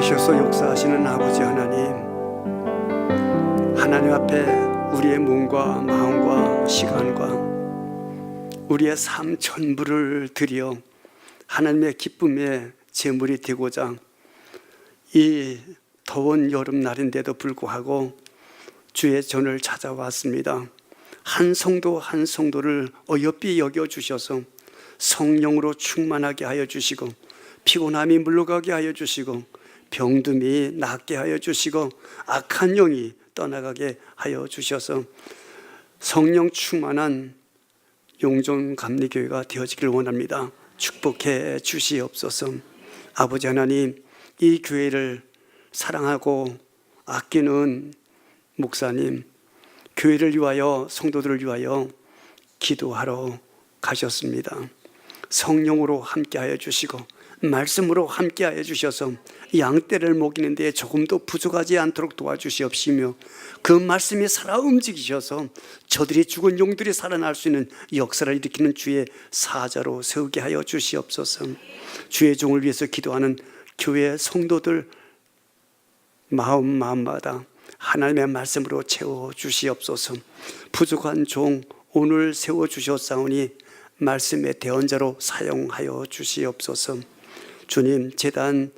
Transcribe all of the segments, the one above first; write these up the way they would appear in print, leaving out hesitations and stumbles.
살아계셔서 역사하시는 아버지 하나님, 하나님 앞에 우리의 몸과 마음과 시간과 우리의 삶 전부를 드려 하나님의 기쁨의 제물이 되고자 이 더운 여름날인데도 불구하고 주의 전을 찾아왔습니다. 한 성도 한 성도를 어여삐 여겨주셔서 성령으로 충만하게 하여 주시고, 피곤함이 물러가게 하여 주시고, 병듦이 낫게 하여 주시고, 악한 영이 떠나가게 하여 주셔서 성령 충만한 용종감리교회가 되어지길 원합니다. 축복해 주시옵소서. 아버지 하나님, 이 교회를 사랑하고 아끼는 목사님, 교회를 위하여 성도들을 위하여 기도하러 가셨습니다. 성령으로 함께하여 주시고 말씀으로 함께하여 주셔서 양떼를 먹이는 데 조금도 부족하지 않도록 도와주시옵시며, 그 말씀이 살아 움직이셔서 저들이 죽은 용들이 살아날 수 있는 역사를 일으키는 주의 사자로 세우게 하여 주시옵소서. 주의 종을 위해서 기도하는 교회 성도들 마음마다 하나님의 말씀으로 채워주시옵소서. 부족한 종 오늘 세워주셨사오니 말씀의 대언자로 사용하여 주시옵소서. 주님, 제단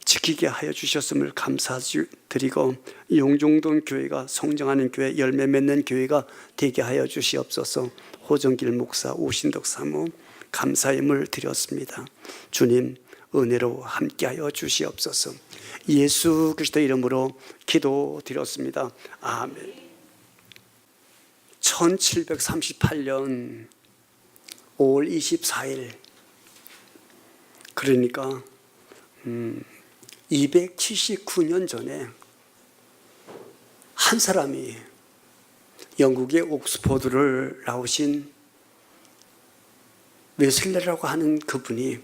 지키게 하여 주셨음을 감사드리고 용종동 교회가 성장하는 교회, 열매 맺는 교회가 되게 하여 주시옵소서. 호정길 목사, 오신덕 사모 감사임을 드렸습니다. 주님, 은혜로 함께하여 주시옵소서. 예수 그리스도 이름으로 기도드렸습니다. 아멘. 1738년 5월 24일, 그러니까 279년 전에 한 사람이, 영국의 옥스퍼드를 나오신 웨슬레라고 하는 그분이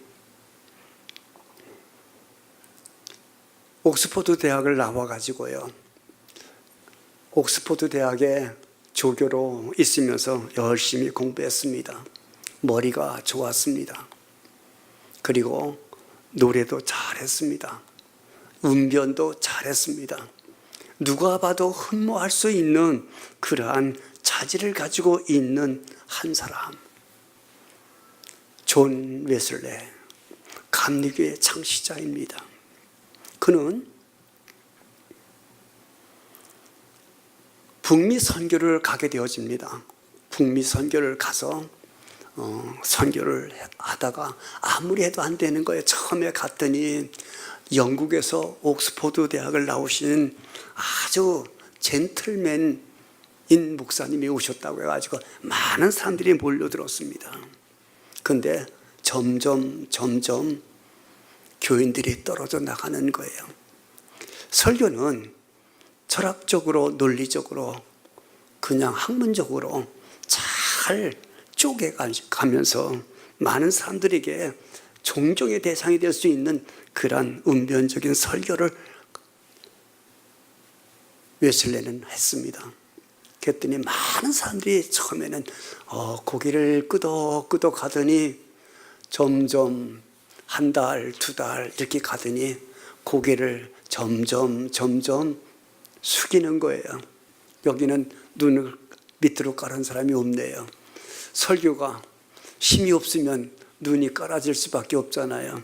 옥스퍼드 대학을 나와가지고요, 옥스퍼드 대학에 조교로 있으면서 열심히 공부했습니다. 머리가 좋았습니다. 그리고 노래도 잘했습니다. 운변도 잘했습니다. 누가 봐도 흠모할 수 있는 그러한 자질을 가지고 있는 한 사람, 존 웨슬레, 감리교의 창시자입니다. 그는 북미 선교를 가게 되어집니다. 북미 선교를 가서 선교를 하다가 아무리 해도 안 되는 거예요. 처음에 갔더니 영국에서 옥스퍼드 대학을 나오신 아주 젠틀맨인 목사님이 오셨다고 해가지고 많은 사람들이 몰려들었습니다. 그런데 점점 교인들이 떨어져 나가는 거예요. 설교는 철학적으로, 논리적으로, 그냥 학문적으로 잘 쪼개가면서 많은 사람들에게 존경의 대상이 될 수 있는 그러한 운변적인 설교를 웨슬레는 했습니다. 그랬더니 많은 사람들이 처음에는 고개를 끄덕끄덕 하더니 점점 한 달, 두 달 이렇게 가더니 고개를 점점 숙이는 거예요. 여기는 눈을 밑으로 깔은 사람이 없네요. 설교가 힘이 없으면 눈이 깔아질 수밖에 없잖아요.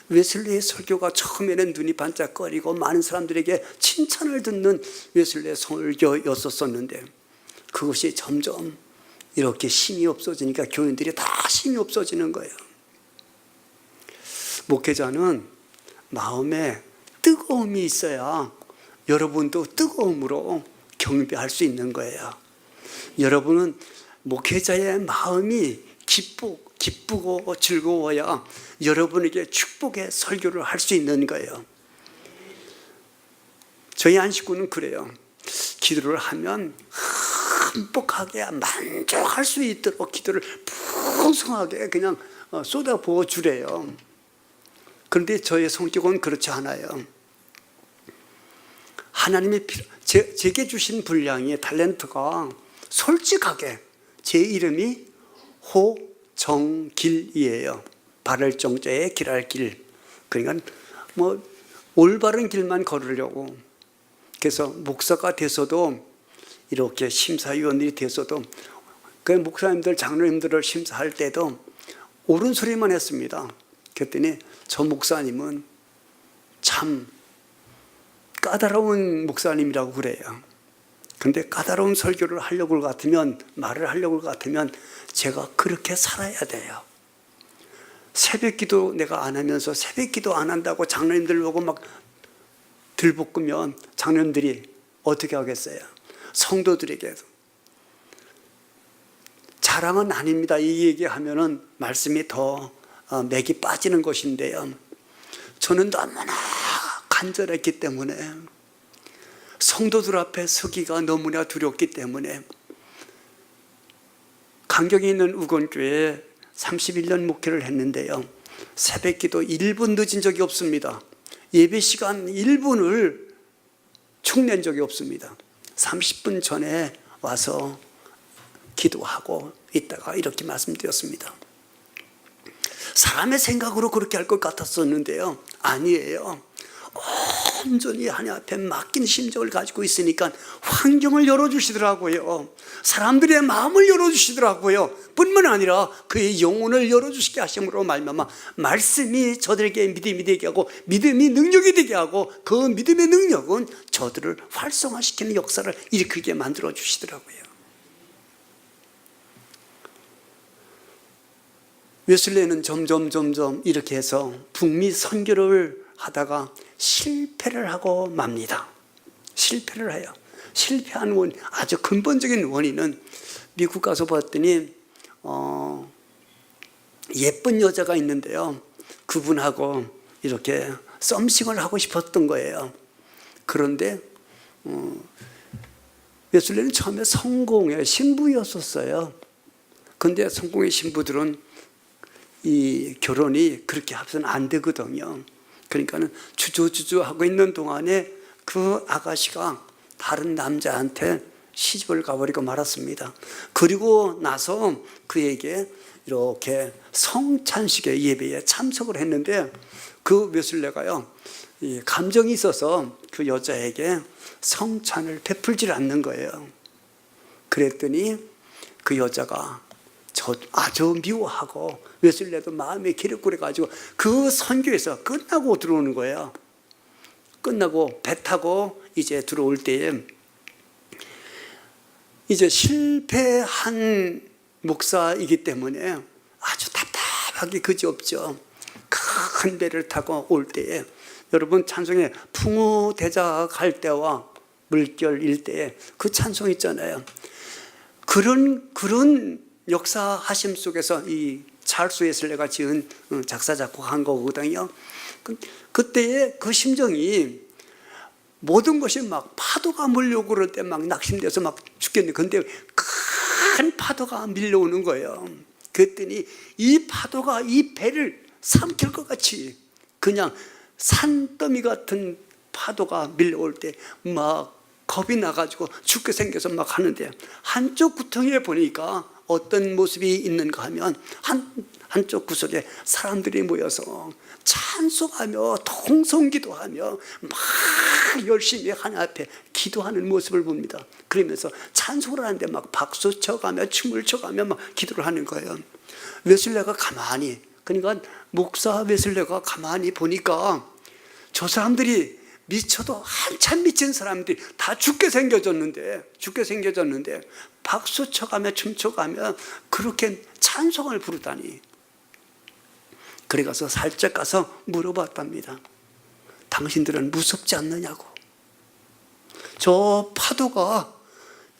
웨슬레의 설교가 처음에는 눈이 반짝거리고 많은 사람들에게 칭찬을 듣는 웨슬레의 설교였었는데, 그것이 점점 이렇게 힘이 없어지니까 교인들이 다 힘이 없어지는 거예요. 목회자는 마음에 뜨거움이 있어야 여러분도 뜨거움으로 경배할 수 있는 거예요. 여러분은 목회자의 마음이 기쁘고 즐거워야 여러분에게 축복의 설교를 할 수 있는 거예요. 저희 안식구는 그래요. 기도를 하면 흠뻑하게 만족할 수 있도록 기도를 풍성하게 그냥 쏟아부어 주래요. 그런데 저의 성격은 그렇지 않아요. 하나님이 제게 주신 분량의 탤런트가 솔직하게, 제 이름이 호정길이에요. 발을 정자에 길할 길. 그러니까 올바른 길만 걸으려고. 그래서 목사가 돼서도 이렇게 심사위원들이 돼서도 그 목사님들, 장로님들을 심사할 때도 옳은 소리만 했습니다. 그랬더니 저 목사님은 참 까다로운 목사님이라고 그래요. 근데 까다로운 설교를 하려고 같으면, 말을 하려고 같으면 제가 그렇게 살아야 돼요. 새벽 기도 내가 안 하면서 새벽 기도 안 한다고 장로님들 보고 막 들볶으면 장로님들이 어떻게 하겠어요? 성도들에게도. 자랑은 아닙니다. 이 얘기하면은 말씀이 더 맥이 빠지는 것인데요. 저는 너무나 간절했기 때문에, 성도들 앞에 서기가 너무나 두렵기 때문에 강경에 있는 우건교회에 31년 목회를 했는데요. 새벽 기도 1분 늦은 적이 없습니다. 예배 시간 1분을 축낸 적이 없습니다. 30분 전에 와서 기도하고 있다가 이렇게 말씀드렸습니다. 사람의 생각으로 그렇게 할 것 같았었는데요. 아니에요. 온전히 하나님 앞에 맡긴 심정을 가지고 있으니까 환경을 열어주시더라고요. 사람들의 마음을 열어주시더라고요. 뿐만 아니라 그의 영혼을 열어주시게 하심으로 말미암아 말씀이 저들에게 믿음이 되게 하고 믿음이 능력이 되게 하고 그 믿음의 능력은 저들을 활성화시키는 역사를 일으키게 만들어 주시더라고요. 웨슬레는 점점 이렇게 해서 북미 선교를 하다가 실패를 하고 맙니다. 실패를 해요. 실패한 원인, 아주 근본적인 원인은 미국 가서 봤더니 예쁜 여자가 있는데요. 그분하고 이렇게 썸씽을 하고 싶었던 거예요. 그런데 웨슬레는 처음에 성공의 신부였었어요. 그런데 성공의 신부들은 이 결혼이 그렇게 합서는 안 되거든요. 그러니까는 주저주저 하고 있는 동안에 그 아가씨가 다른 남자한테 시집을 가버리고 말았습니다. 그리고 나서 그에게 이렇게 성찬식의 예배에 참석을 했는데 그 웨슬레가요, 감정이 있어서 그 여자에게 성찬을 베풀질 않는 거예요. 그랬더니 그 여자가 아주 미워하고 웨슬레도 마음에 기력구려 가지고 그 선교에서 끝나고 들어오는 거예요. 끝나고 배 타고 이제 들어올 때에 이제 실패한 목사이기 때문에 아주 답답하기 그지없죠. 큰 배를 타고 올 때에 여러분 찬송에 풍우대작 할 때와 물결일 때에 그 찬송 있잖아요. 그런 역사하심 속에서 이 찰스 웨슬레가 지은 작사 작곡한 거거든요. 그때의 그 심정이 모든 것이 막 파도가 몰려오고 그럴 때 막 낙심돼서 막 죽겠네. 근데 큰 파도가 밀려오는 거예요. 그랬더니 이 파도가 이 배를 삼킬 것 같이 그냥 산더미 같은 파도가 밀려올 때 막 겁이 나가지고 죽게 생겨서 막 하는데 한쪽 구덩이에 보니까 어떤 모습이 있는가 하면 한쪽 구석에 사람들이 모여서 찬송하며 통성기도하며 막 열심히 하나님 앞에 기도하는 모습을 봅니다. 그러면서 찬송을 하는데 막 박수 쳐가며 춤을 춰가며 막 기도를 하는 거예요. 웨슬레가 가만히, 그러니까 목사 웨슬레가 가만히 보니까 저 사람들이 미쳐도 한참 미친 사람들이 다 죽게 생겨졌는데 박수 쳐가며 춤춰가며 그렇게 찬송을 부르다니. 그래 가서 살짝 가서 물어봤답니다. 당신들은 무섭지 않느냐고. 저 파도가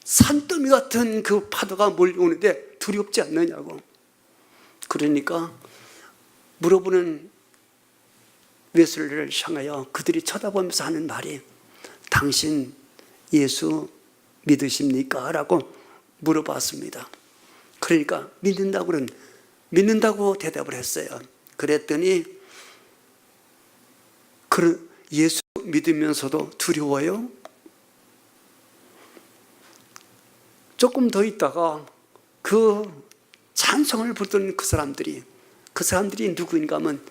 산더미 같은 그 파도가 몰려오는데 두렵지 않느냐고. 그러니까 물어보는 웨슬레를 향하여 그들이 쳐다보면서 하는 말이 당신 예수 믿으십니까? 라고 물어봤습니다. 그러니까 믿는다고 대답을 했어요. 그랬더니 예수 믿으면서도 두려워요? 조금 더 있다가 그 찬송을 부르던 그 사람들이 누구인가 하면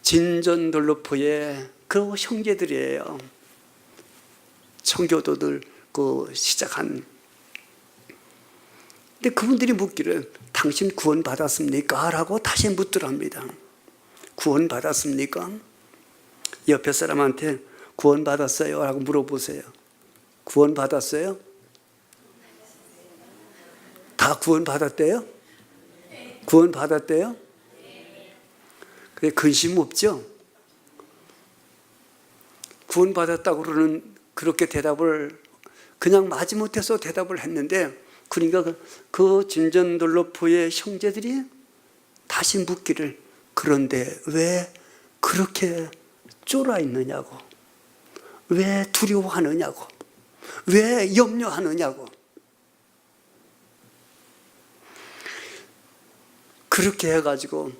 진전돌로포의 그 형제들이에요. 청교도들 시작한. 근데 그분들이 묻기를 당신 구원 받았습니까? 라고 다시 묻더랍니다. 구원 받았습니까? 옆에 사람한테 구원 받았어요? 라고 물어보세요. 구원 받았어요? 다 구원 받았대요? 구원 받았대요? 그래, 근심 없죠? 구원 받았다고 그렇게 대답을 그냥 마지못해서 대답을 했는데, 그러니까 그 진전돌로포의 형제들이 다시 묻기를, 그런데 왜 그렇게 쫄아 있느냐고, 왜 두려워하느냐고, 왜 염려하느냐고. 그렇게 해가지고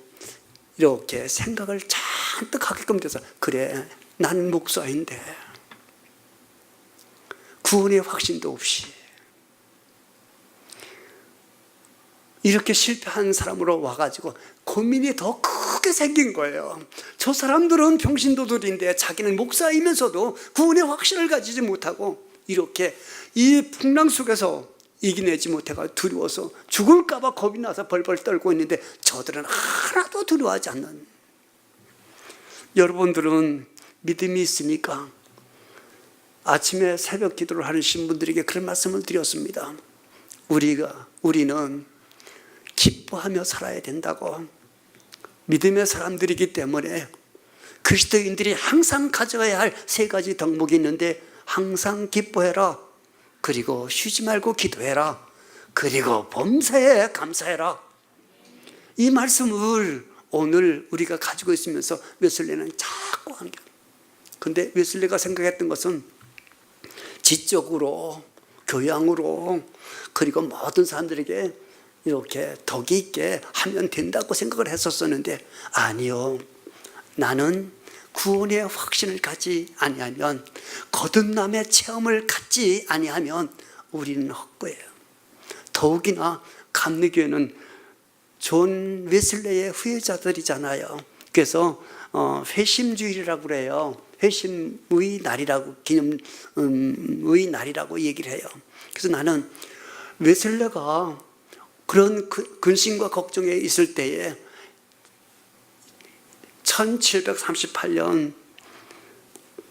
이렇게 생각을 잔뜩 하게끔 돼서, 그래, 난 목사인데 구원의 확신도 없이 이렇게 실패한 사람으로 와가지고 고민이 더 크게 생긴 거예요. 저 사람들은 평신도들인데 자기는 목사이면서도 구원의 확신을 가지지 못하고 이렇게 이 풍랑 속에서 이겨내지 못해가 두려워서 죽을까봐 겁이 나서 벌벌 떨고 있는데, 저들은 하나도 두려워하지 않는. 여러분들은 믿음이 있습니까? 아침에 새벽 기도를 하신 분들에게 그런 말씀을 드렸습니다. 우리는 기뻐하며 살아야 된다고. 믿음의 사람들이기 때문에 그리스도인들이 항상 가져야 할 3가지 덕목이 있는데, 항상 기뻐해라, 그리고 쉬지 말고 기도해라, 그리고 범사에 감사해라. 이 말씀을 오늘 우리가 가지고 있으면서 웨슬레는 자꾸 한 게, 근데 웨슬레가 생각했던 것은 지적으로, 교양으로, 그리고 모든 사람들에게 이렇게 덕이 있게 하면 된다고 생각을 했었었는데, 아니요, 나는 구원의 확신을 갖지 아니하면, 거듭남의 체험을 갖지 아니하면 우리는 헛거예요. 더욱이나 감리교회는 존 웨슬레의 후예자들이잖아요. 그래서 회심주일이라고 그래요. 회심의 날이라고, 기념의 날이라고 얘기를 해요. 그래서 나는 웨슬레가 그런 근심과 걱정에 있을 때에 1738년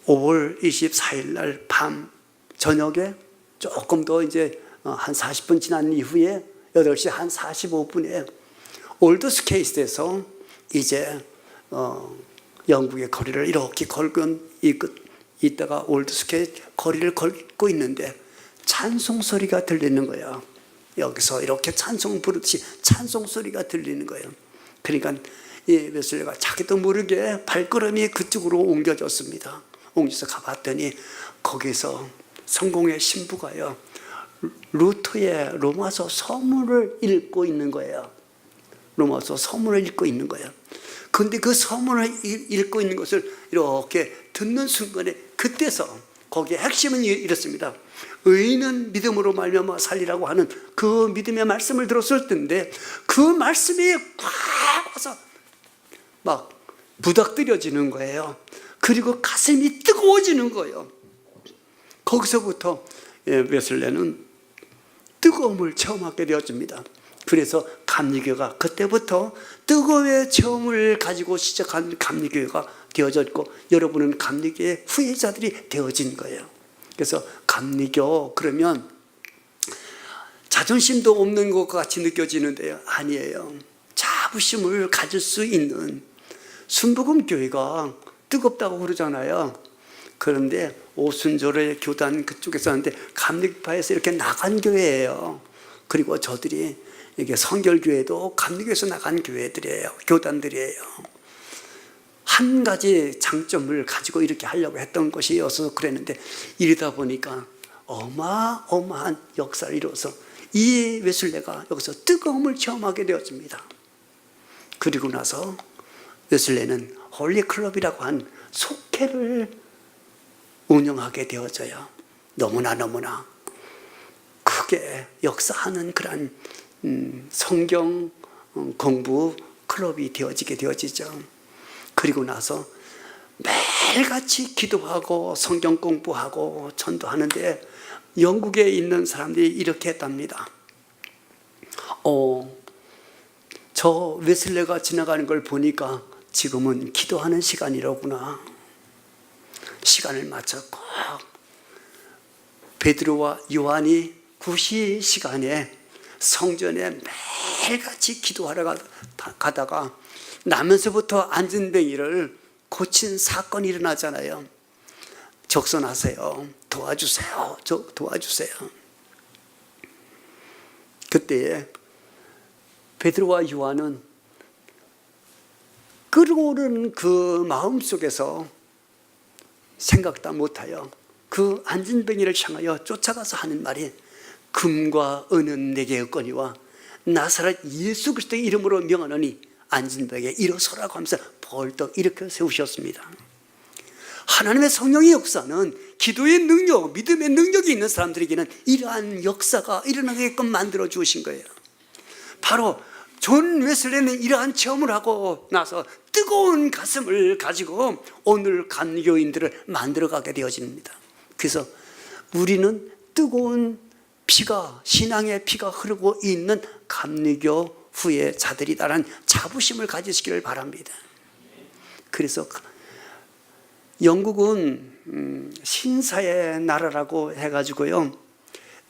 5월 24일 날 밤 저녁에 조금 더 이제 한 40분 지난 이후에 8시 한 45분에 올드스케이스에서 이제 영국의 거리를 이렇게 걸고 있다가 올드스케이스 거리를 걷고 있는데 찬송 소리가 들리는 거예요. 여기서 이렇게 찬송 부르듯이 찬송 소리가 들리는 거예요. 그러니까 이 웨슬레가 자기도 모르게 발걸음이 그쪽으로 옮겨졌습니다. 옮겨서 가봤더니 거기서 성공의 신부가요, 루터의 로마서 서문을 읽고 있는 거예요. 로마서 서문을 읽고 있는 거예요. 그런데 그 서문을 읽고 있는 것을 이렇게 듣는 순간에, 그때서 거기에 핵심은 이렇습니다. 의인은 믿음으로 말미암아 살리라고 하는 그 믿음의 말씀을 들었을 때인데, 그 말씀이 꽉 와서 막 부닥뜨려지는 거예요. 그리고 가슴이 뜨거워지는 거예요. 거기서부터 웨슬레는 뜨거움을 체험하게 되어집니다. 그래서 감리교회가 그때부터 뜨거움의 체험을 가지고 시작한 감리교회가 되어졌고, 여러분은 감리교회의 후예자들이 되어진 거예요. 그래서 감리교 그러면 자존심도 없는 것 같이 느껴지는데요, 아니에요. 자부심을 가질 수 있는, 순복음교회가 뜨겁다고 그러잖아요. 그런데 오순절에 교단 그쪽에서 하는데 감리파에서 이렇게 나간 교회예요. 그리고 저들이 이게 성결교회도 감리교에서 나간 교회들이에요. 교단들이에요. 한 가지 장점을 가지고 이렇게 하려고 했던 것이어서 그랬는데, 이러다 보니까 어마어마한 역사를 이뤄서 이 웨슬레가 여기서 뜨거움을 체험하게 되었습니다. 그리고 나서 웨슬레는 홀리클럽이라고 한 속회를 운영하게 되어져요. 너무나 크게 역사하는 그런 성경 공부 클럽이 되어지죠. 그리고 나서 매일같이 기도하고 성경 공부하고 전도하는데 영국에 있는 사람들이 이렇게 했답니다. 저 웨슬레가 지나가는 걸 보니까 지금은 기도하는 시간이로구나. 시간을 맞춰 꼭 베드로와 요한이 9시 시간에 성전에 매일같이 기도하러 가다가 나면서부터 안진뱅이를 고친 사건이 일어나잖아요. 적선하세요. 도와주세요. 도와주세요. 그때에 베드로와 요한은 끓어오르는 그 마음속에서 생각도 못하여 그 안진뱅이를 향하여 쫓아가서 하는 말이 금과 은은 내게 없거니와 나사렛 예수 그리스도의 이름으로 명하노니 안진뱅이에 일어서라고 하면서 벌떡 일으켜 세우셨습니다. 하나님의 성령의 역사는 기도의 능력, 믿음의 능력이 있는 사람들에게는 이러한 역사가 일어나게끔 만들어 주신 거예요. 바로 존 웨슬리는 이러한 체험을 하고 나서 뜨거운 가슴을 가지고 오늘 감리교인들을 만들어가게 되어집니다. 그래서 우리는 뜨거운 피가, 신앙의 피가 흐르고 있는 감리교 후의 자들이다라는 자부심을 가지시기를 바랍니다. 그래서 영국은 신사의 나라라고 해가지고요,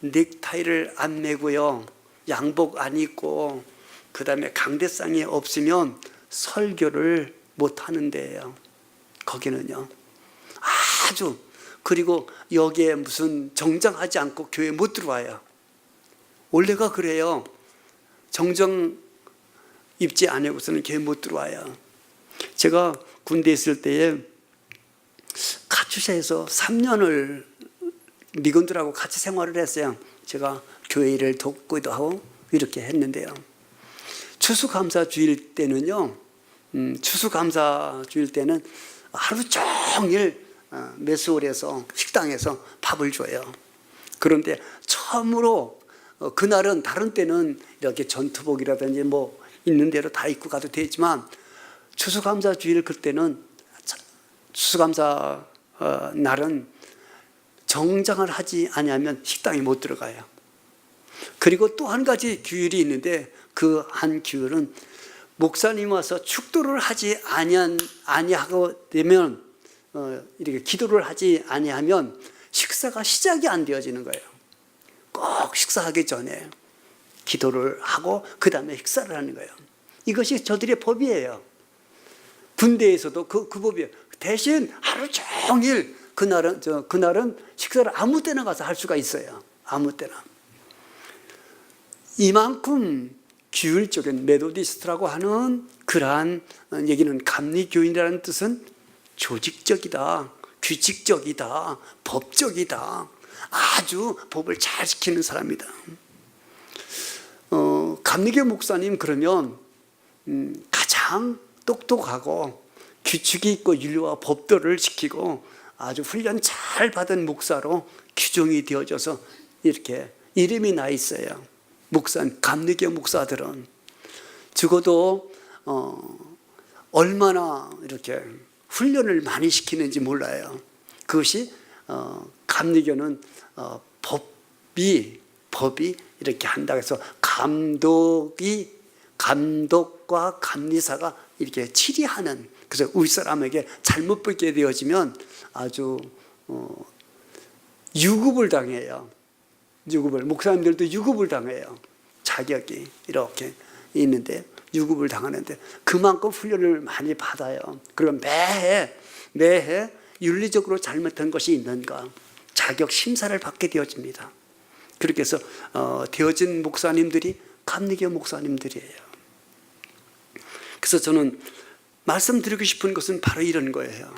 넥타이를 안 매고요, 양복 안 입고 그 다음에 강대상이 없으면 설교를 못 하는데요. 거기는요 아주, 그리고 여기에 무슨 정장하지 않고 교회 못 들어와요. 원래가 그래요. 정장 입지 않고서는 교회 못 들어와요. 제가 군대에 있을 때에 카투샤에서 3년을 미군들하고 같이 생활을 했어요. 제가 교회를 돕기도 하고 이렇게 했는데요. 추수감사주일 때는요, 추수감사주일 때는 하루 종일 메스홀에서, 식당에서 밥을 줘요. 그런데 처음으로 그날은, 다른 때는 이렇게 전투복이라든지 뭐 있는 대로 다 입고 가도 되지만 추수감사주일 그때는, 추수감사 날은 정장을 하지 아니하면 식당에 못 들어가요. 그리고 또 한 가지 규율이 있는데, 그 한 규율은 목사님 와서 축도를 하지 아니하고 되면, 이렇게 기도를 하지 아니하면 식사가 시작이 안 되어지는 거예요. 꼭 식사하기 전에 기도를 하고 그 다음에 식사를 하는 거예요. 이것이 저들의 법이에요. 군대에서도 그 법이에요. 대신 하루 종일 그날은 식사를 아무 때나 가서 할 수가 있어요. 아무 때나. 이만큼 규율적인 메소디스트라고 하는 그러한 얘기는, 감리교인이라는 뜻은 조직적이다, 규칙적이다, 법적이다, 아주 법을 잘 지키는 사람이다. 감리교 목사님 그러면 가장 똑똑하고 규칙이 있고 윤리와 법도를 지키고 아주 훈련 잘 받은 목사로 규정이 되어져서 이렇게 이름이 나 있어요. 감리교 목사들은 적어도 얼마나 이렇게 훈련을 많이 시키는지 몰라요. 그것이 감리교는 법이 이렇게 한다고 해서 감독과 감리사가 이렇게 치리하는, 그래서 윗사람에게 잘못 보게 되어지면 아주 유급을 당해요. 목사님들도 유급을 당해요. 자격이 이렇게 있는데 유급을 당하는데 그만큼 훈련을 많이 받아요. 그리고 매해 윤리적으로 잘못한 것이 있는가 자격 심사를 받게 되어집니다. 그렇게 해서 되어진 목사님들이 감리교 목사님들이에요. 그래서 저는 말씀드리고 싶은 것은 바로 이런 거예요.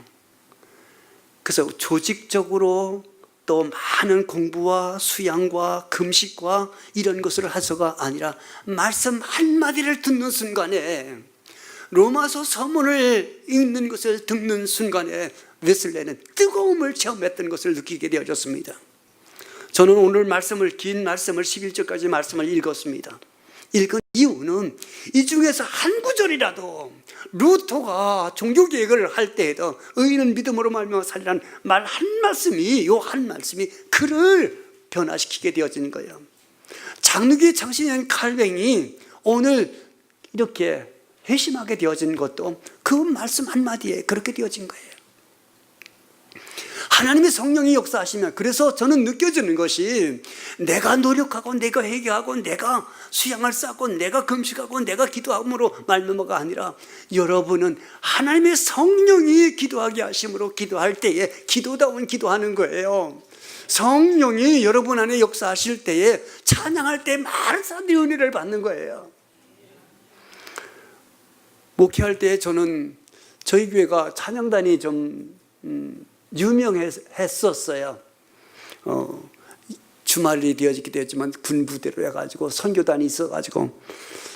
그래서 조직적으로 또 많은 공부와 수양과 금식과 이런 것을 해서가 아니라 말씀 한마디를 듣는 순간에, 로마서 서문을 읽는 것을 듣는 순간에 웨슬레는 뜨거움을 체험했던 것을 느끼게 되어졌습니다. 저는 오늘 긴 말씀을 11절까지 말씀을 읽었습니다. 읽은 이유는 이 중에서 한 구절이라도 루터가 종교개혁을 할 때에도 의인은 믿음으로 말미암아 살리라는 말 한 말씀이, 요 한 말씀이 그를 변화시키게 되어지는 거예요. 장로교의 창신인 칼뱅이 오늘 이렇게 회심하게 되어진 것도 그 말씀 한마디에 그렇게 되어진 거예요. 하나님의 성령이 역사하시면, 그래서 저는 느껴지는 것이 내가 노력하고 내가 회개하고 내가 수양을 쌓고 내가 금식하고 내가 기도함으로 말미암아가 아니라 여러분은 하나님의 성령이 기도하게 하심으로 기도할 때에 기도다운 기도하는 거예요. 성령이 여러분 안에 역사하실 때에 찬양할 때 많은 사람들이 은혜를 받는 거예요. 목회할 때 저는 저희 교회가 찬양단이 좀 유명했었어요. 주말이 되어지기도 했지만 군부대로 해가지고 선교단이 있어가지고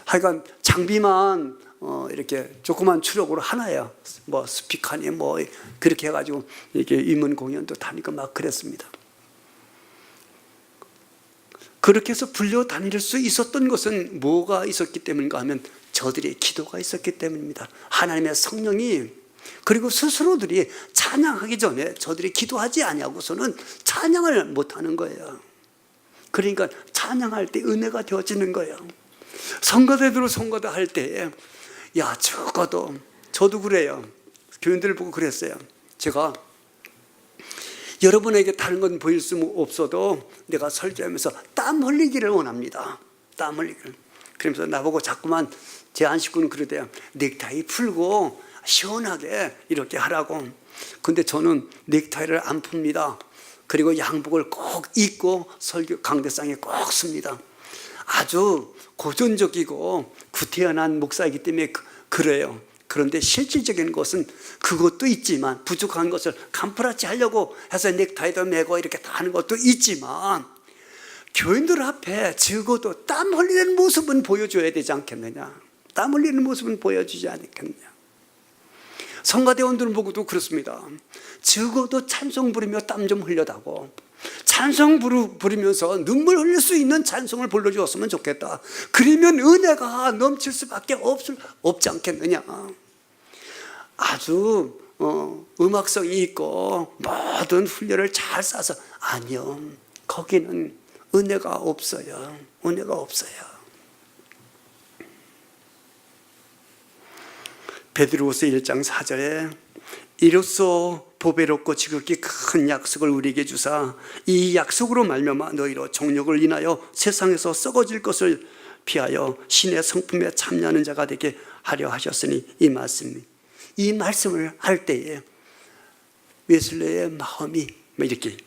하여간 장비만 이렇게 조그만 추력으로 하나요. 뭐 스피커니 뭐 그렇게 해가지고 이렇게 임원 공연도 다니고 막 그랬습니다. 그렇게 해서 불려 다닐 수 있었던 것은 뭐가 있었기 때문인가 하면 저들의 기도가 있었기 때문입니다. 하나님의 성령이, 그리고 스스로들이 찬양하기 전에 저들이 기도하지 아니하고서는 찬양을 못하는 거예요. 그러니까 찬양할 때 은혜가 되어지는 거예요. 성가대로 성가대 할 때에 적어도 저도 그래요. 교인들을 보고 그랬어요. 제가 여러분에게 다른 건 보일 수 없어도 내가 설교하면서 땀 흘리기를 원합니다. 땀 흘리기를. 그러면서 나보고 자꾸만 제 안식구는 그러대요. 넥타이 풀고 시원하게 이렇게 하라고. 근데 저는 넥타이를 안 풉니다. 그리고 양복을 꼭 입고 설교 강대상에 꼭 씁니다. 아주 고전적이고 구태연한 목사이기 때문에 그래요. 그런데 실질적인 것은 그것도 있지만, 부족한 것을 감프라치 하려고 해서 넥타이도 매고 이렇게 다 하는 것도 있지만, 교인들 앞에 적어도 땀 흘리는 모습은 보여줘야 되지 않겠느냐. 땀 흘리는 모습은 보여주지 않겠느냐. 성가대원들 보고도 그렇습니다. 적어도 찬송 부르며 땀 좀 흘려다고, 찬송 부르면서 눈물 흘릴 수 있는 찬송을 불러주었으면 좋겠다. 그러면 은혜가 넘칠 수밖에 없지 않겠느냐. 아주 음악성이 있고 모든 훈련을 잘 쌓아서, 아니요, 거기는 은혜가 없어요. 은혜가 없어요. 베드로후서 1장 4절에 이로써 보배롭고 지극히 큰 약속을 우리에게 주사 이 약속으로 말미암아 너희로 정욕을 인하여 세상에서 썩어질 것을 피하여 신의 성품에 참여하는 자가 되게 하려 하셨으니, 이 말씀을 할 때에 웨슬레의 마음이 이렇게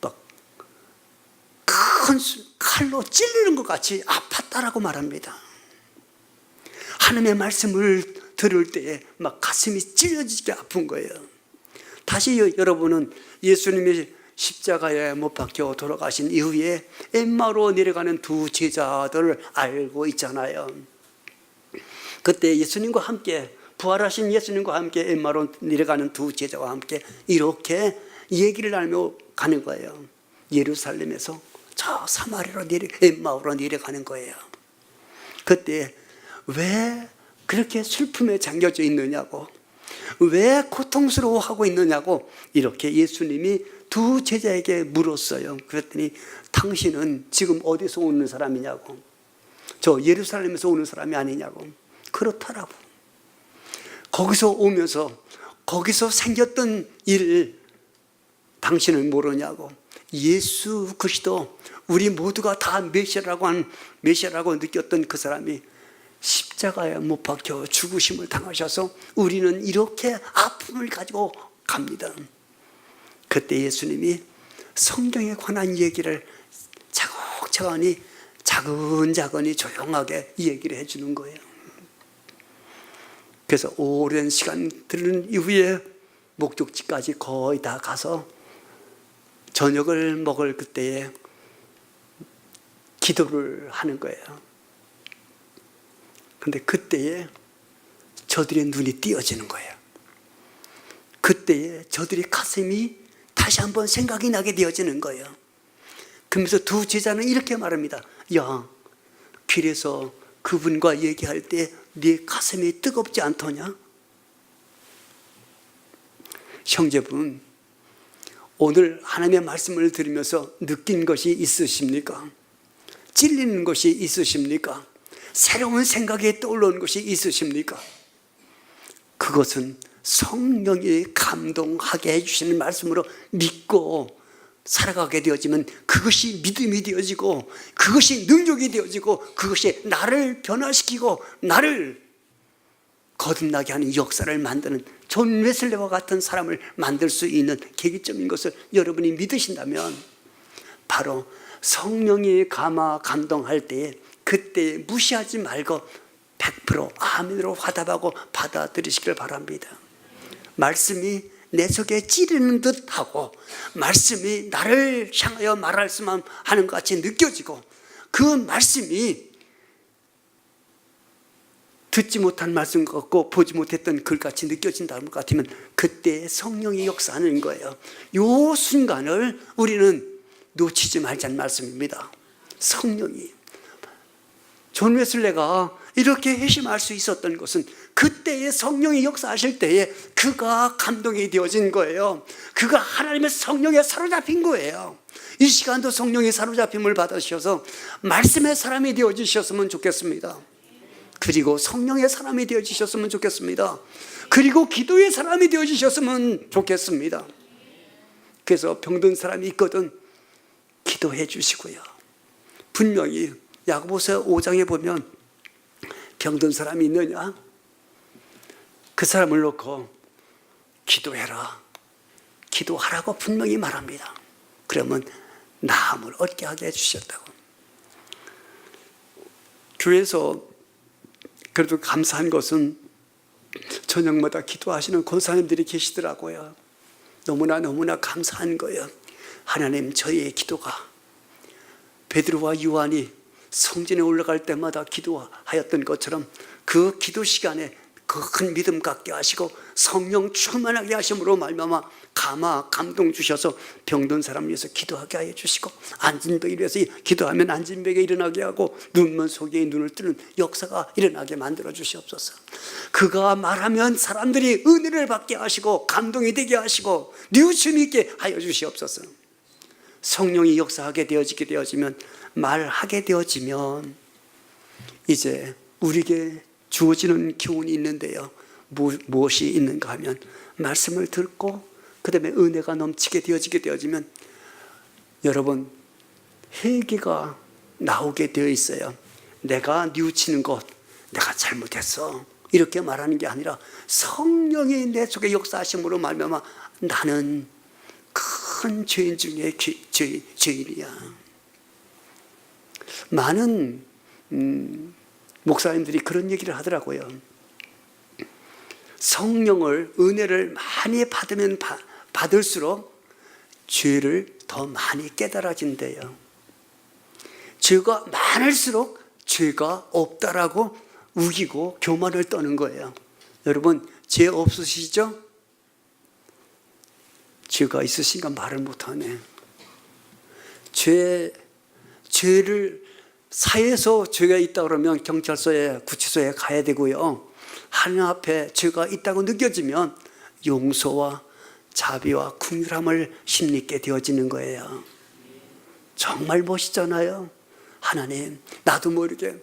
막 큰 칼로 찔리는 것 같이 아팠다라고 말합니다. 하나님의 말씀을 들을 때에 막 가슴이 찔려지게 아픈 거예요. 다시 여러분은 예수님이 십자가에 못 박혀 돌아가신 이후에 엠마오로 내려가는 두 제자들을 알고 있잖아요. 그때 예수님과 함께, 부활하신 예수님과 함께 엠마오로 내려가는 두 제자와 함께 이렇게 얘기를 나누며 가는 거예요. 예루살렘에서 저 사마리아로 엠마오로 내려가는 거예요. 그때 왜 그렇게 슬픔에 잠겨져 있느냐고, 왜 고통스러워하고 있느냐고 이렇게 예수님이 두 제자에게 물었어요. 그랬더니 당신은 지금 어디서 오는 사람이냐고, 저 예루살렘에서 오는 사람이 아니냐고. 그렇더라고. 거기서 오면서 거기서 생겼던 일 당신은 모르냐고. 예수 그리스도, 우리 모두가 다 메시아라고 느꼈던 그 사람이 십자가에 못 박혀 죽으심을 당하셔서 우리는 이렇게 아픔을 가지고 갑니다. 그때 예수님이 성경에 관한 얘기를 차곡차곡히 차근차근히 조용하게 얘기를 해주는 거예요. 그래서 오랜 시간 들은 이후에 목적지까지 거의 다 가서 저녁을 먹을 그때에 기도를 하는 거예요. 근데 그때에 저들의 눈이 띄어지는 거예요. 그때에 저들의 가슴이 다시 한번 생각이 나게 되어지는 거예요. 그러면서 두 제자는 이렇게 말합니다. 야, 길에서 그분과 얘기할 때 네 가슴이 뜨겁지 않더냐? 형제분, 오늘 하나님의 말씀을 들으면서 느낀 것이 있으십니까? 찔리는 것이 있으십니까? 새로운 생각이 떠오르는 것이 있으십니까? 그것은 성령이 감동하게 해주시는 말씀으로 믿고 살아가게 되어지면 그것이 믿음이 되어지고 그것이 능력이 되어지고 그것이 나를 변화시키고 나를 거듭나게 하는 역사를 만드는 존 웨슬리와 같은 사람을 만들 수 있는 계기점인 것을 여러분이 믿으신다면 바로 성령이 감동할 때에 그때 무시하지 말고 100% 아멘으로 화답하고 받아들이시길 바랍니다. 말씀이 내 속에 찌르는 듯하고 말씀이 나를 향하여 말할 수만 하는 것 같이 느껴지고 그 말씀이 듣지 못한 말씀 같고 보지 못했던 글같이 느껴진다는 것 같으면 그때 성령이 역사하는 거예요. 이 순간을 우리는 놓치지 말자는 말씀입니다. 성령이 존 웨슬리가 이렇게 회심할 수 있었던 것은 그때의 성령이 역사하실 때에 그가 감동이 되어진 거예요. 그가 하나님의 성령에 사로잡힌 거예요. 이 시간도 성령의 사로잡힘을 받으셔서 말씀의 사람이 되어주셨으면 좋겠습니다. 그리고 성령의 사람이 되어주셨으면 좋겠습니다. 그리고 기도의 사람이 되어주셨으면 좋겠습니다. 그래서 병든 사람이 있거든 기도해 주시고요. 분명히 야고보서 5장에 보면 병든 사람이 있느냐? 그 사람을 놓고 기도해라, 기도하라고 분명히 말합니다. 그러면 나음을 얻게 하게 해주셨다고. 교회에서 그래도 감사한 것은 저녁마다 기도하시는 권사님들이 계시더라고요. 너무나 감사한 거예요. 하나님, 저희의 기도가 베드로와 요한이 성전에 올라갈 때마다 기도하였던 것처럼 그 기도 시간에 그 큰 믿음 갖게 하시고 성령 충만하게 하심으로 말미암아 감동 주셔서 병든 사람을 위해서 기도하게 하여 주시고 앉은 벽에 위해서 기도하면 앉은 벽에 일어나게 하고 눈먼 속에 눈을 뜨는 역사가 일어나게 만들어 주시옵소서. 그가 말하면 사람들이 은혜를 받게 하시고 감동이 되게 하시고 뉘우침이 있게 하여 주시옵소서. 성령이 역사하게 되어지면 말하게 되어지면 이제 우리에게 주어지는 교훈이 있는데요. 무엇이 있는가 하면 말씀을 듣고 그 다음에 은혜가 넘치게 되어지면 여러분 회개가 나오게 되어 있어요. 내가 뉘우치는 것, 내가 잘못했어 이렇게 말하는 게 아니라 성령이 내 속에 역사하심으로 말미암아 나는 큰 죄인 중에 죄인이야. 많은 목사님들이 그런 얘기를 하더라고요. 성령을 은혜를 많이 받으면 받을수록 죄를 더 많이 깨달아진대요. 죄가 많을수록 죄가 없다라고 우기고 교만을 떠는 거예요. 여러분 죄 없으시죠? 죄가 있으신가 말을 못하네. 죄를 사회에서 죄가 있다 그러면 경찰서에 구치소에 가야 되고요. 하나님 앞에 죄가 있다고 느껴지면 용서와 자비와 긍휼함을 힘입게 되어지는 거예요. 정말 멋있잖아요. 하나님, 나도 모르게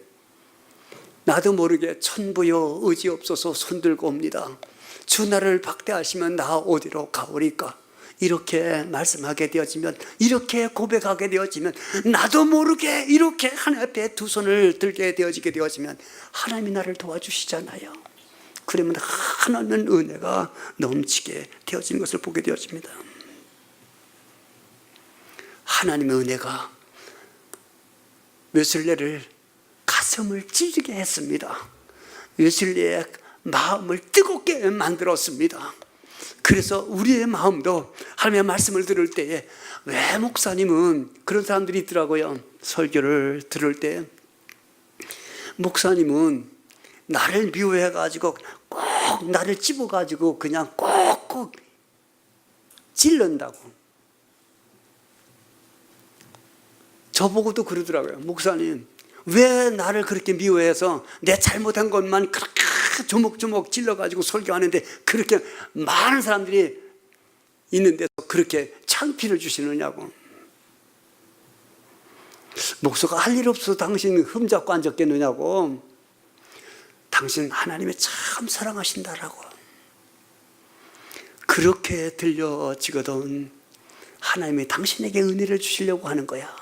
천부여 의지 없어서 손들고 옵니다. 주 나를 박대하시면 나 어디로 가오리까? 이렇게 말씀하게 되어지면, 이렇게 고백하게 되어지면, 나도 모르게 이렇게 하나님 앞에 두 손을 들게 되어지면 하나님이 나를 도와주시잖아요. 그러면 하나는 은혜가 넘치게 되어지는 것을 보게 되어집니다. 하나님의 은혜가 웨슬리를 가슴을 찢게 했습니다. 웨슬리의 마음을 뜨겁게 만들었습니다. 그래서 우리의 마음도 하나님의 말씀을 들을 때에, 왜 목사님은, 그런 사람들이 있더라고요. 설교를 들을 때 목사님은 나를 미워해가지고 꼭 나를 찝어가지고 그냥 꼭꼭 찔른다고. 저보고도 그러더라고요. 목사님, 왜 나를 그렇게 미워해서 내 잘못한 것만 그렇게 조목조목 찔러가지고 설교하는데 그렇게 많은 사람들이 있는데도 그렇게 창피를 주시느냐고. 목사가 할 일 없어서 당신 흠잡고 앉았겠느냐고. 당신 하나님이 참 사랑하신다라고. 그렇게 들려지거든 하나님이 당신에게 은혜를 주시려고 하는 거야.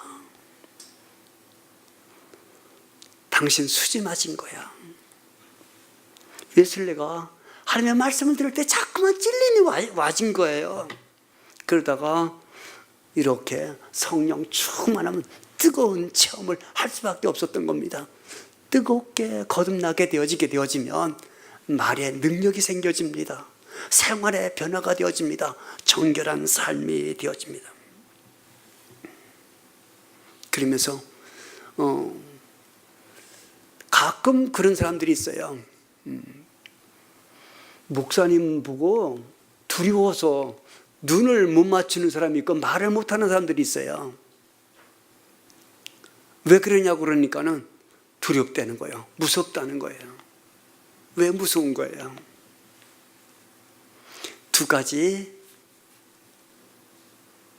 당신 수지 맞은 거야. 웨슬레가 하나님의 말씀을 들을 때 자꾸만 찔리니 와진 거예요. 그러다가 이렇게 성령 충만하면 뜨거운 체험을 할 수밖에 없었던 겁니다. 뜨겁게 거듭나게 되어지면 말에 능력이 생겨집니다. 생활의 변화가 되어집니다. 정결한 삶이 되어집니다. 그러면서 가끔 그런 사람들이 있어요. 목사님 보고 두려워서 눈을 못 맞추는 사람이 있고 말을 못하는 사람들이 있어요. 왜 그러냐고 그러니까는 두렵다는 거예요. 무섭다는 거예요. 왜 무서운 거예요? 두 가지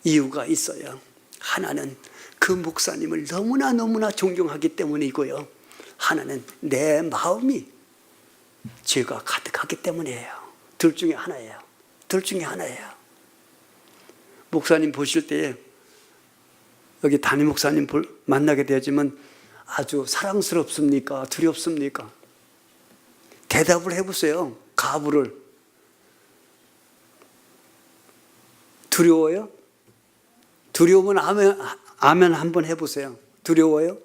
이유가 있어요. 하나는 그 목사님을 너무나 존경하기 때문이고요. 하나는 내 마음이 죄가 가득하기 때문이에요. 둘 중에 하나예요. 둘 중에 하나예요. 목사님 보실 때 여기 담임 목사님 만나게 되지만 아주 사랑스럽습니까? 두렵습니까? 대답을 해보세요. 가부를. 두려워요? 두려우면 아멘 한번 해보세요. 두려워요?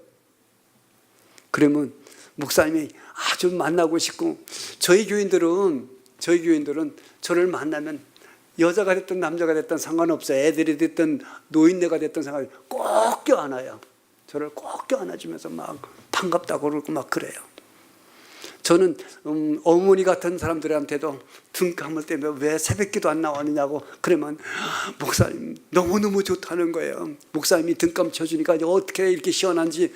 그러면 목사님이 아주 만나고 싶고, 저희 교인들은 저를 만나면 여자가 됐든 남자가 됐든 상관없어요. 애들이 됐든 노인네가 됐든 상관없어요. 꼭 껴안아요. 저를 꼭 껴안아주면서 막 반갑다고 그러고 막 그래요. 저는 어머니 같은 사람들한테도 등 감을 때면 왜 새벽기도 안 나왔느냐고 그러면 목사님 너무너무 좋다는 거예요. 목사님이 등감 쳐주니까 어떻게 이렇게 시원한지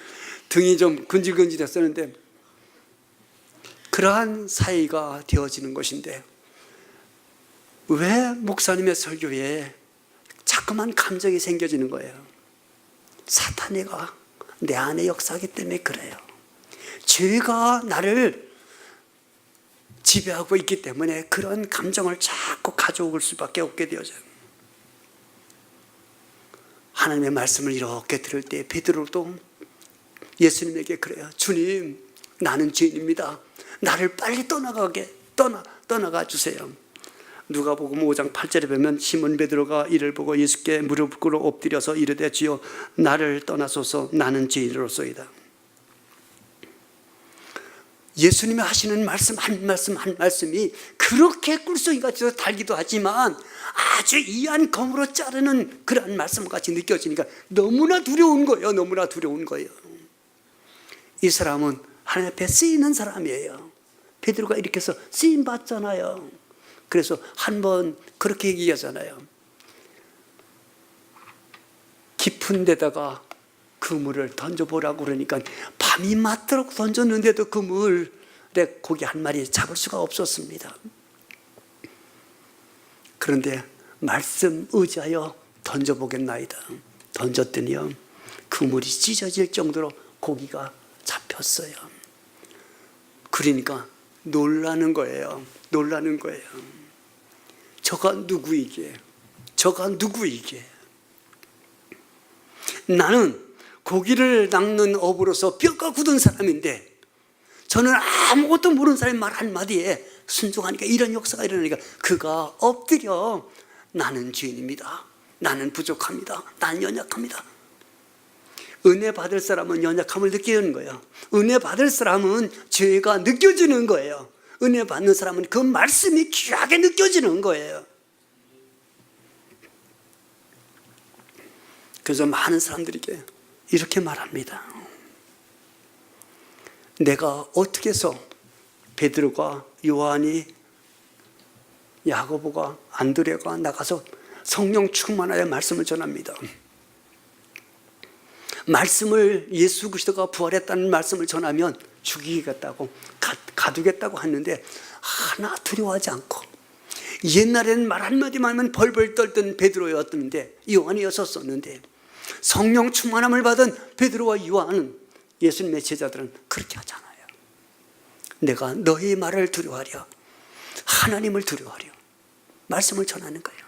등이 좀 근질근질했었는데, 그러한 사이가 되어지는 것인데 왜 목사님의 설교에 자꾸만 감정이 생겨지는 거예요? 사탄이가 내 안에 역사하기 때문에 그래요. 죄가 나를 지배하고 있기 때문에 그런 감정을 자꾸 가져올 수밖에 없게 되어져요. 하나님의 말씀을 이렇게 들을 때 베드로도 예수님에게 그래요. 주님, 나는 죄인입니다. 나를 빨리 떠나가 주세요. 누가복음 5장 8절에 보면 시몬 베드로가 이를 보고 예수께 무릎 꿇어 엎드려서 이르되 주여 나를 떠나소서 나는 죄인으로소이다. 예수님이 하시는 말씀 한 말씀이 그렇게 꿀송이같이 달기도 하지만 아주 이한 검으로 자르는 그러한 말씀같이 느껴지니까 너무나 두려운 거예요. 너무나 두려운 거예요. 이 사람은 하나님 앞에 쓰이는 사람이에요. 베드로가 이렇게 해서 쓰임 받잖아요. 그래서 한번 그렇게 얘기하잖아요. 깊은 데다가 그물을 던져보라고 그러니까 밤이 맞도록 던졌는데도 그물에 고기 한 마리 잡을 수가 없었습니다. 그런데 말씀 의지하여 던져보겠나이다. 던졌더니요 그물이 찢어질 정도로 고기가 잡혔어요. 그러니까 놀라는 거예요. 놀라는 거예요. 저가 누구이게? 저가 누구이게? 나는 고기를 낚는 업으로서 뼈가 굳은 사람인데 저는 아무것도 모르는 사람의 말 한마디에 순종하니까 이런 역사가 일어나니까 그가 엎드려 나는 죄인입니다. 나는 부족합니다. 나는 연약합니다. 은혜 받을 사람은 연약함을 느끼는 거예요. 은혜 받을 사람은 죄가 느껴지는 거예요. 은혜 받는 사람은 그 말씀이 귀하게 느껴지는 거예요. 그래서 많은 사람들에게 이렇게 말합니다. 내가 어떻게 해서 베드로가 요한이 야고보가 안드레가 나가서 성령 충만하여 말씀을 전합니다. 말씀을 예수 그리스도가 부활했다는 말씀을 전하면 죽이겠다고 가두겠다고 하는데 하나 두려워하지 않고, 옛날에는 말 한마디만 하면 벌벌 떨던 베드로였었는데, 요한이었었는데, 성령 충만함을 받은 베드로와 요한은, 예수님의 제자들은 그렇게 하잖아요. 내가 너의 말을 두려워하려, 하나님을 두려워하려 말씀을 전하는 거예요.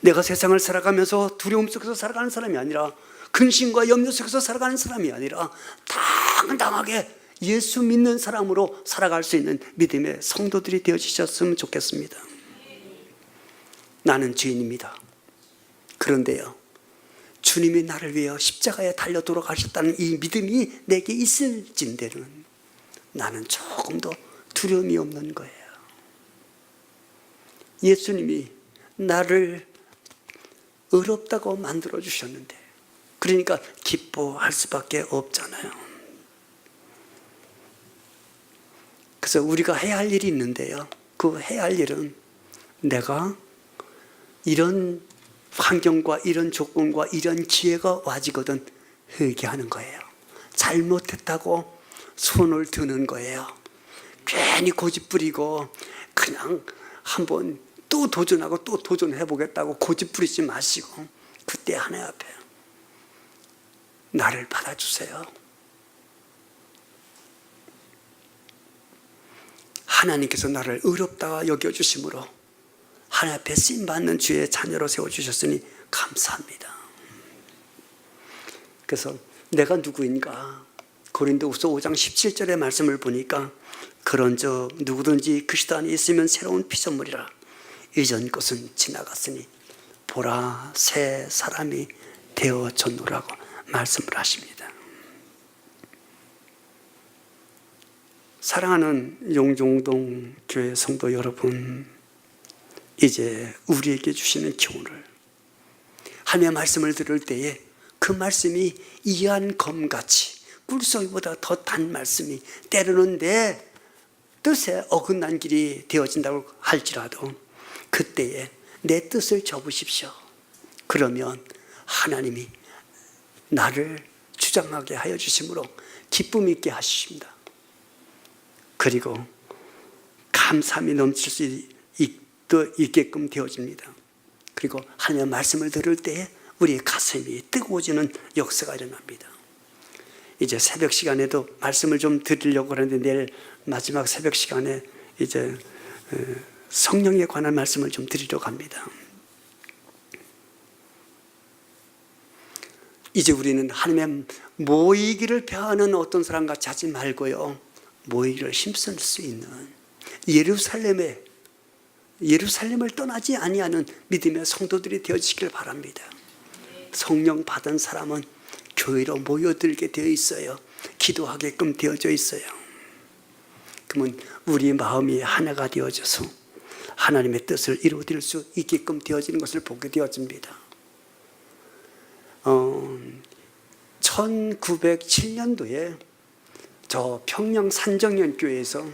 내가 세상을 살아가면서 두려움 속에서 살아가는 사람이 아니라, 근심과 염려 속에서 살아가는 사람이 아니라 당당하게 예수 믿는 사람으로 살아갈 수 있는 믿음의 성도들이 되어주셨으면 좋겠습니다. 나는 죄인입니다. 그런데요, 주님이 나를 위하여 십자가에 달려 돌아가셨다는 이 믿음이 내게 있을진대는 나는 조금도 두려움이 없는 거예요. 예수님이 나를 의롭다고 만들어 주셨는데, 그러니까 기뻐할 수밖에 없잖아요. 그래서 우리가 해야 할 일이 있는데요, 그 해야 할 일은 내가 이런 환경과 이런 조건과 이런 기회가 와지거든 회개하는 거예요. 잘못했다고 손을 드는 거예요. 괜히 고집 부리고 그냥 한번 또 도전하고 또 도전해 보겠다고 고집 부리지 마시고, 그때 하나님 앞에 나를 받아주세요. 하나님께서 나를 의롭다가 여겨주심으로 하나님 앞에 쓰임받는 주의 자녀로 세워주셨으니 감사합니다. 그래서 내가 누구인가, 고린도후서 5장 17절의 말씀을 보니까, 그런즉 누구든지 그리스도 안에 있으면 새로운 피조물이라, 이전 것은 지나갔으니 보라 새 사람이 되어졌노라고 말씀을 하십니다. 사랑하는 용종동 교회 성도 여러분, 이제 우리에게 주시는 교훈을, 하나님의 말씀을 들을 때에 그 말씀이 이한 검같이 꿀송이보다 더 단 말씀이 때로는 내 뜻에 어긋난 길이 되어진다고 할지라도 그때에 내 뜻을 접으십시오. 그러면 하나님이 나를 주장하게 하여 주심으로 기쁨 있게 하십니다. 그리고 감사함이 넘칠 수 있게끔 되어집니다. 그리고 하나님의 말씀을 들을 때에 우리의 가슴이 뜨거워지는 역사가 일어납니다. 이제 새벽 시간에도 말씀을 좀 드리려고 하는데, 내일 마지막 새벽 시간에 이제 성령에 관한 말씀을 좀 드리려고 합니다. 이제 우리는 하나님의 모이기를 펴하는 어떤 사람 같이 하지 말고요, 모이기를 힘쓸 수 있는 예루살렘을 떠나지 아니하는 믿음의 성도들이 되어지길 바랍니다. 성령 받은 사람은 교회로 모여들게 되어 있어요. 기도하게끔 되어져 있어요. 그러면 우리 마음이 하나가 되어져서 하나님의 뜻을 이루어질 수 있게끔 되어지는 것을 보게 되어집니다. 1907년도에 저 평양 산정연교회에서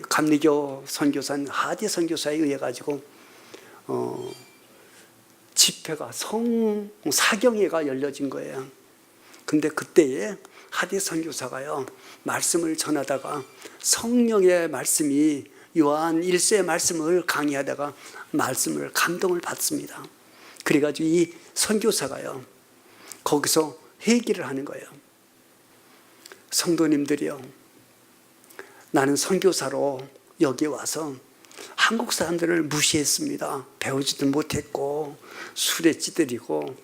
감리교 선교사인 하디 선교사에 의해 가지고 집회가 사경회가 열려진 거예요. 근데 그때에 하디 선교사가요, 말씀을 전하다가 성령의 말씀이 요한 1세의 말씀을 강의하다가 말씀을 감동을 받습니다. 그래가지고 이 선교사가요, 거기서 회개를 하는 거예요. 성도님들이요, 나는 선교사로 여기 와서 한국 사람들을 무시했습니다. 배우지도 못했고 술에 찌들이고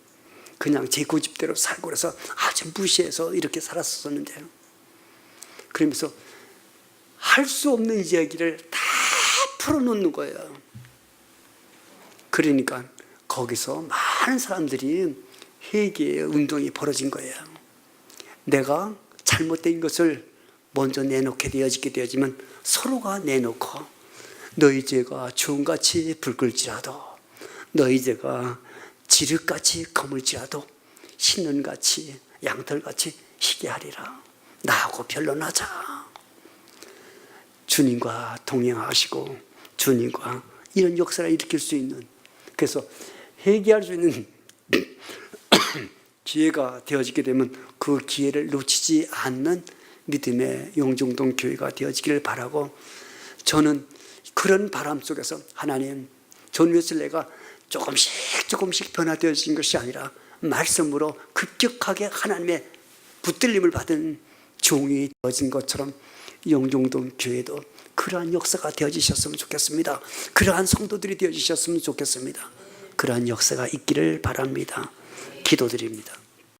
그냥 제 고집대로 살고, 그래서 아주 무시해서 이렇게 살았었는데요. 그러면서 할 수 없는 이야기를 다 풀어놓는 거예요. 그러니까 거기서 많은 사람들이 회개의 운동이 벌어진 거예요. 내가 잘못된 것을 먼저 내놓게 되어지면 서로가 내놓고, 너희 죄가 주홍같이 붉을지라도, 너희 죄가 지륵같이 거물지라도 신은같이 양털같이 희게 하리라. 나하고 변론하자. 주님과 동행하시고 주님과 이런 역사를 일으킬 수 있는, 그래서 회개할 수 있는 기회가 되어지게 되면 그 기회를 놓치지 않는 믿음의 영종동 교회가 되어지기를 바라고, 저는 그런 바람 속에서 하나님, 존 웨슬레가 조금씩 변화되어진 것이 아니라 말씀으로 급격하게 하나님의 붙들림을 받은 종이 되어진 것처럼 영종동 교회도 그러한 역사가 되어지셨으면 좋겠습니다. 그러한 성도들이 되어지셨으면 좋겠습니다. 그러한 역사가 있기를 바랍니다. 기도드립니다.